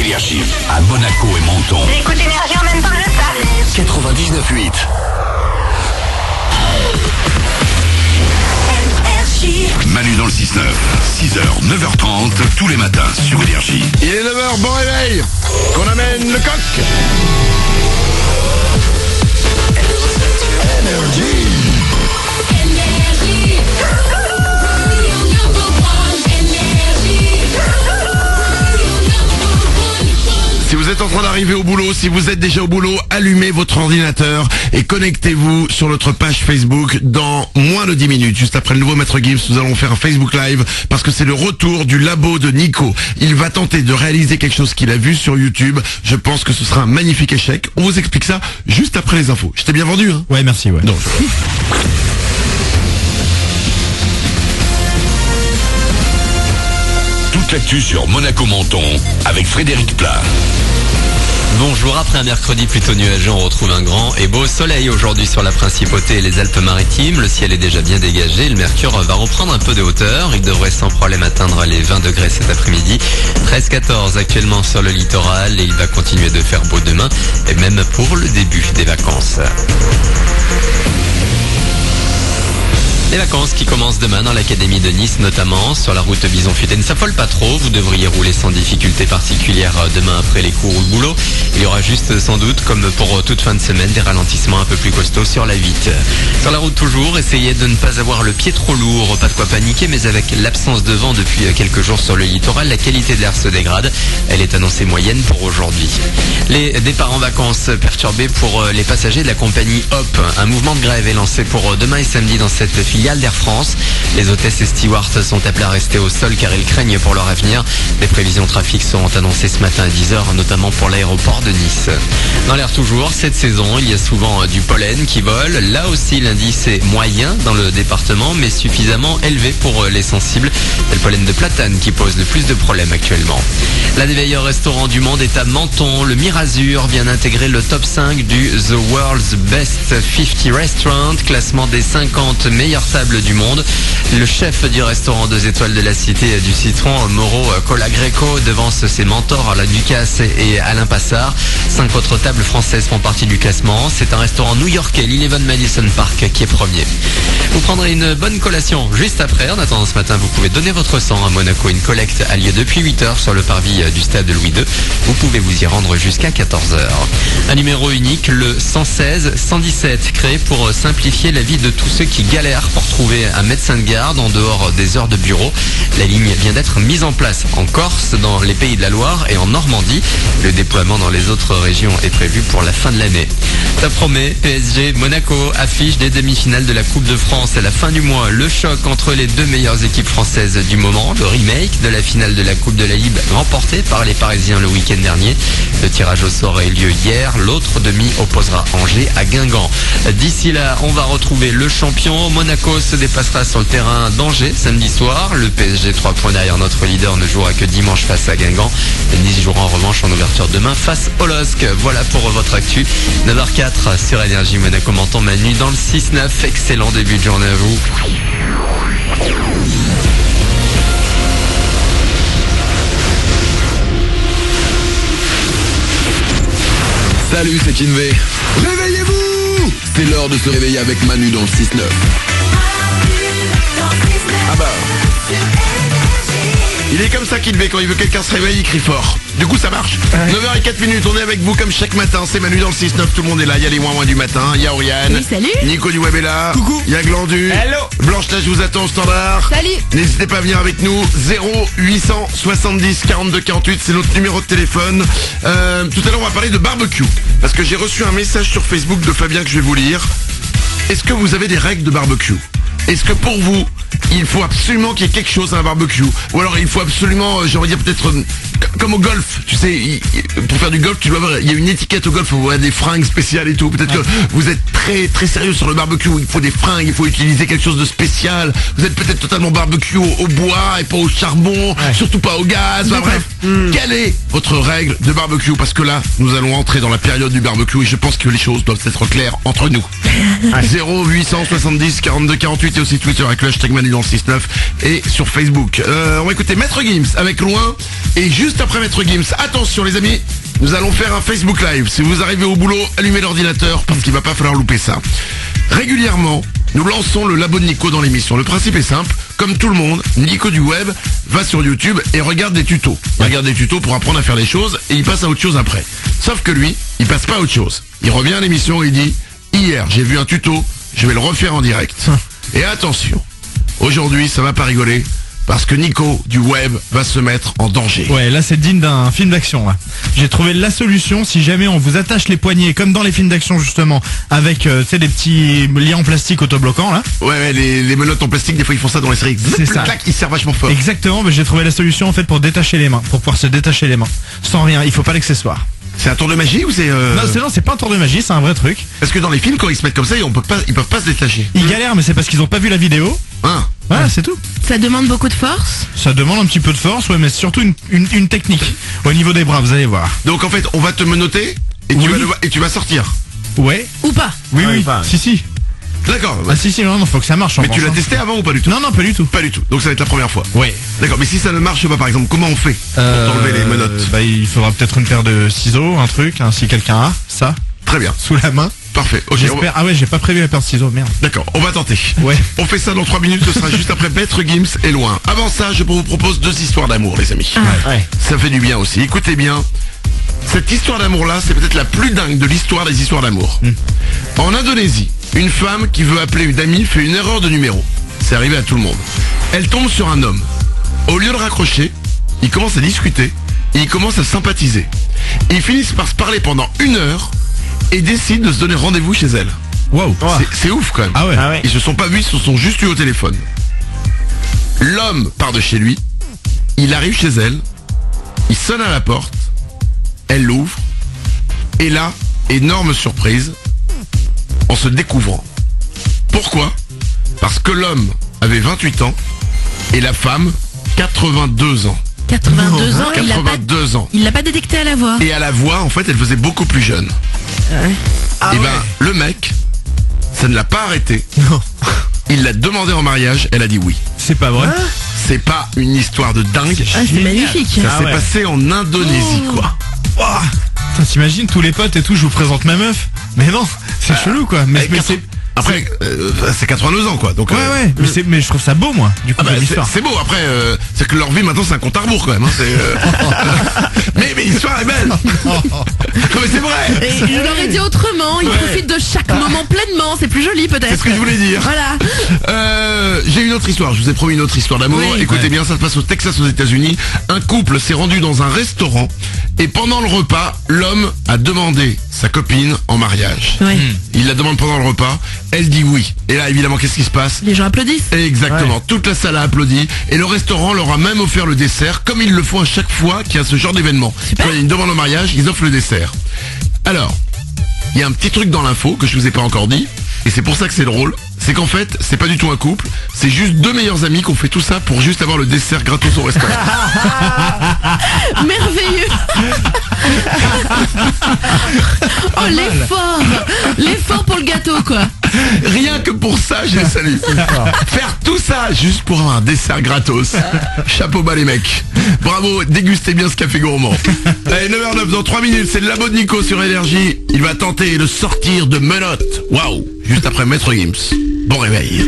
Énergie, à Monaco et Menton. J'écoute Énergie en même temps que je tape. 99.8. Manu dans le 6-9, 6h, 9h30, tous les matins sur Énergie. Il est 9h, bon réveil. Qu'on amène le coq. Si vous êtes en train d'arriver au boulot, si vous êtes déjà au boulot, allumez votre ordinateur et connectez-vous sur notre page Facebook dans moins de 10 minutes. Juste après le nouveau Maître Gims, nous allons faire un Facebook Live parce que c'est le retour du labo de Nico. Il va tenter de réaliser quelque chose qu'il a vu sur YouTube. Je pense que ce sera un magnifique échec. On vous explique ça juste après les infos. Je t'ai bien vendu, hein? Ouais, merci, ouais. Non. Toute l'actu sur Monaco-Menton avec Frédéric Plat. Bonjour, après un mercredi plutôt nuageux, on retrouve un grand et beau soleil aujourd'hui sur la Principauté et les Alpes-Maritimes. Le ciel est déjà bien dégagé, le mercure va reprendre un peu de hauteur. Il devrait sans problème atteindre les 20 degrés cet après-midi. 13-14 actuellement sur le littoral et il va continuer de faire beau demain et même pour le début des vacances. Les vacances qui commencent demain dans l'académie de Nice, notamment sur la route Bison-Futé. Ne s'affole pas trop, vous devriez rouler sans difficulté particulière demain après les cours ou le boulot. Il y aura juste sans doute, comme pour toute fin de semaine, des ralentissements un peu plus costauds sur la 8. Sur la route toujours, essayez de ne pas avoir le pied trop lourd, pas de quoi paniquer, mais avec l'absence de vent depuis quelques jours sur le littoral, la qualité de l'air se dégrade. Elle est annoncée moyenne pour aujourd'hui. Les départs en vacances perturbés pour les passagers de la compagnie Hop. Un mouvement de grève est lancé pour demain et samedi dans cette filiale d'Air France. Les hôtesses et stewards sont appelés à rester au sol car ils craignent pour leur avenir. Des prévisions trafic seront annoncées ce matin à 10h, notamment pour l'aéroport de Nice. Dans l'air toujours, cette saison, il y a souvent du pollen qui vole. Là aussi, l'indice est moyen dans le département, mais suffisamment élevé pour les sensibles. C'est le pollen de platane qui pose le plus de problèmes actuellement. L'un des meilleurs restaurants du monde est à Menton. Le Mirazur vient d'intégrer le top 5 du The World's Best 50 Restaurant, classement des 50 meilleures tables du monde. Le chef du restaurant 2 étoiles de la Cité du Citron, Mauro Colagreco, devance ses mentors Alain Ducasse et Alain Passard. 5 autres tables françaises font partie du classement. C'est un restaurant new-yorkais, l'Eleven Madison Park, qui est premier. Vous prendrez une bonne collation juste après. En attendant ce matin, vous pouvez donner votre sang à Monaco. Une collecte a lieu depuis 8h sur le parvis du stade de Louis II. Vous pouvez vous y rendre jusqu'à 14h. Un numéro unique, le 116-117, créé pour simplifier la vie de tous ceux qui galèrent pour trouver un médecin de garde en dehors des heures de bureau. La ligne vient d'être mise en place en Corse, dans les Pays de la Loire et en Normandie. Le déploiement dans les autres régions est prévu pour la fin de l'année. Ça promet, PSG, Monaco affiche des demi-finales de la Coupe de France à la fin du mois. Le choc entre les deux meilleures équipes françaises du moment, le remake de la finale de la Coupe de la Ligue remportée par les Parisiens le week-end dernier. Le tirage au sort a eu lieu hier. L'autre demi opposera Angers à Guingamp. D'ici là, on va retrouver le champion. Monaco se dépassera sur le terrain d'Angers samedi soir. Le PSG 3 points derrière notre leader ne jouera que dimanche face à Guingamp. Nice jouera en revanche en ouverture demain face au LOSC. Voilà pour votre actu. 9h04 sur Énergie Monaco Menton. Manu dans le 6-9. Excellent début de journée à vous. Salut, c'est Kinvé. Réveillez-vous! C'est l'heure de se réveiller avec Manu dans le 6-9. Ah bah. Il est comme ça Kinvé, quand il veut quelqu'un se réveille, il crie fort. Du coup ça marche. 9h04, on est avec vous comme chaque matin. C'est Manu dans le 6-9, tout le monde est là. Il y a les moins du matin, il y a Oriane. Oui, salut. Nico du Web est là. Coucou. Il y a Glandu. Hello. Blanche là, je vous attends au standard. Salut. N'hésitez pas à venir avec nous. 0870 42 48, c'est notre numéro de téléphone. Tout à l'heure on va parler de barbecue. Parce que j'ai reçu un message sur Facebook de Fabien que je vais vous lire. Est-ce que vous avez des règles de barbecue? Est-ce que pour vous, il faut absolument qu'il y ait quelque chose à un barbecue? Ou alors il faut absolument, j'ai envie de dire peut-être comme au golf, tu sais, pour faire du golf, tu dois avoir, il y a une étiquette au golf, il faut avoir des fringues spéciales et tout. Peut-être que vous êtes très très sérieux sur le barbecue, il faut des fringues, il faut utiliser quelque chose de spécial. Vous êtes peut-être totalement barbecue au bois et pas au charbon, surtout pas au gaz. Enfin, bref, quelle est votre règle de barbecue? Parce que là, nous allons entrer dans la période du barbecue et je pense que les choses doivent être claires entre nous. 0870 42 48. tweeter aussi Twitter avec le hashtag Manu dans le 6-9 et sur Facebook. On va écouter Maître Gims avec Loin. Et juste après Maître Gims, attention les amis, nous allons faire un Facebook Live. Si vous arrivez au boulot, allumez l'ordinateur parce qu'il va pas falloir louper ça. Régulièrement, nous lançons le labo de Nico dans l'émission. Le principe est simple, comme tout le monde, Nico du web va sur YouTube et regarde des tutos. Il regarde des tutos pour apprendre à faire les choses et il passe à autre chose après. Sauf que lui, il passe pas à autre chose. Il revient à l'émission et il dit « Hier, j'ai vu un tuto, je vais le refaire en direct. » Et attention, aujourd'hui, ça va pas rigoler. Parce que Nico du web va se mettre en danger. Ouais, là c'est digne d'un film d'action là. J'ai trouvé la solution si jamais on vous attache les poignets comme dans les films d'action justement avec tu sais des petits liens en plastique autobloquants là. Ouais, les menottes en plastique, des fois ils font ça dans les séries. C'est ça. Clac, ils servent vachement fort. Exactement, mais j'ai trouvé la solution en fait pour détacher les mains, pour pouvoir se détacher les mains. Sans rien, il faut pas l'accessoire. C'est un tour de magie ou c'est Non, c'est pas un tour de magie, c'est un vrai truc. Parce que dans les films quand ils se mettent comme ça, ils peuvent pas se détacher. Ils galèrent mais c'est parce qu'ils ont pas vu la vidéo. Hein. Voilà, c'est tout. Ça demande beaucoup de force. Ça demande un petit peu de force, ouais, mais c'est surtout une technique au niveau des bras, vous allez voir. Donc en fait, on va te menotter et tu vas sortir. Ouais. Ou pas. Oui, oui. Si. D'accord. Ah si, non, faut que ça marche. Mais tu l'as testé avant ou pas du tout? Non, pas du tout. Pas du tout. Donc ça va être la première fois. Ouais. D'accord. Mais si ça ne marche pas, par exemple, comment on fait pour t'enlever les menottes? Bah, il faudra peut-être une paire de ciseaux, un truc, hein, si quelqu'un a ça. Très bien. Sous la main. Parfait. Ok. J'espère. Ah ouais, j'ai pas prévu la paire de ciseaux, merde. D'accord, on va tenter. Ouais. On fait ça dans 3 minutes, ce sera juste après Maître Gims et Loin. Avant ça, je vous propose 2 histoires d'amour, les amis. Ouais. Ça fait du bien aussi. Écoutez bien, cette histoire d'amour-là, c'est peut-être la plus dingue de l'histoire des histoires d'amour. En Indonésie, une femme qui veut appeler une amie fait une erreur de numéro. C'est arrivé à tout le monde. Elle tombe sur un homme. Au lieu de raccrocher, ils commencent à discuter et ils commencent à sympathiser. Ils finissent par se parler pendant 1 heure et décident de se donner rendez-vous chez elle. Wow. C'est ouf quand même. Ah ouais. Ils se sont pas vus, ils se sont juste eu au téléphone. L'homme part de chez lui, il arrive chez elle, il sonne à la porte, elle l'ouvre, et là, énorme surprise, en se découvrant. Pourquoi? Parce que l'homme avait 28 ans et la femme 82 ans. 82 ans, 82 ans. il l'a pas détecté à la voix. Et à la voix, en fait, elle faisait beaucoup plus jeune. Et ben, le mec, ça ne l'a pas arrêté. Non. Il l'a demandé en mariage, elle a dit oui. C'est pas vrai. C'est pas une histoire de dingue. Ah, c'est magnifique. Ça s'est passé en Indonésie, quoi. Ouah. Putain, t'imagines tous les potes et tout, je vous présente ma meuf. Mais non, c'est chelou quoi. Mais c'est. Après, c'est 82 ans, quoi. Donc, Ouais. Mais je trouve ça beau, moi. Du coup, l'histoire. c'est beau. Après, c'est que leur vie maintenant, c'est un compte à rebours, quand même. Hein, mais l'histoire est belle. Non, mais c'est vrai. Et je l'aurais dit autrement, il profite de chaque moment pleinement, c'est plus joli peut-être. C'est ce que je voulais dire. Voilà. J'ai une autre histoire, je vous ai promis une autre histoire d'amour. Oui. Écoutez bien, ça se passe au Texas aux États-Unis. Un couple s'est rendu dans un restaurant et pendant le repas, l'homme a demandé sa copine en mariage. Oui. Il la demande pendant le repas, elle dit oui. Et là, évidemment, qu'est-ce qui se passe? Les gens applaudissent. Exactement, toute la salle a applaudi et le restaurant leur a même offert le dessert comme ils le font à chaque fois qu'il y a ce genre d'événement. Quand il y a une demande en mariage, ils offrent le dessert. Alors, il y a un petit truc dans l'info que je vous ai pas encore dit et c'est pour ça que c'est drôle. C'est qu'en fait, c'est pas du tout un couple, c'est juste 2 meilleurs amis qui ont fait tout ça pour juste avoir le dessert gratos au restaurant. Merveilleux. Oh, l'effort pour le gâteau quoi. Rien que pour ça, je les salue. Faire tout ça juste pour avoir un dessert gratos. Chapeau bas les mecs. Bravo, dégustez bien ce café gourmand. Allez, 9h09, dans 3 minutes, c'est le labo de Nico sur Énergie. Il va tenter de sortir de menottes. Waouh. Juste après Maître Gims. Bon réveil.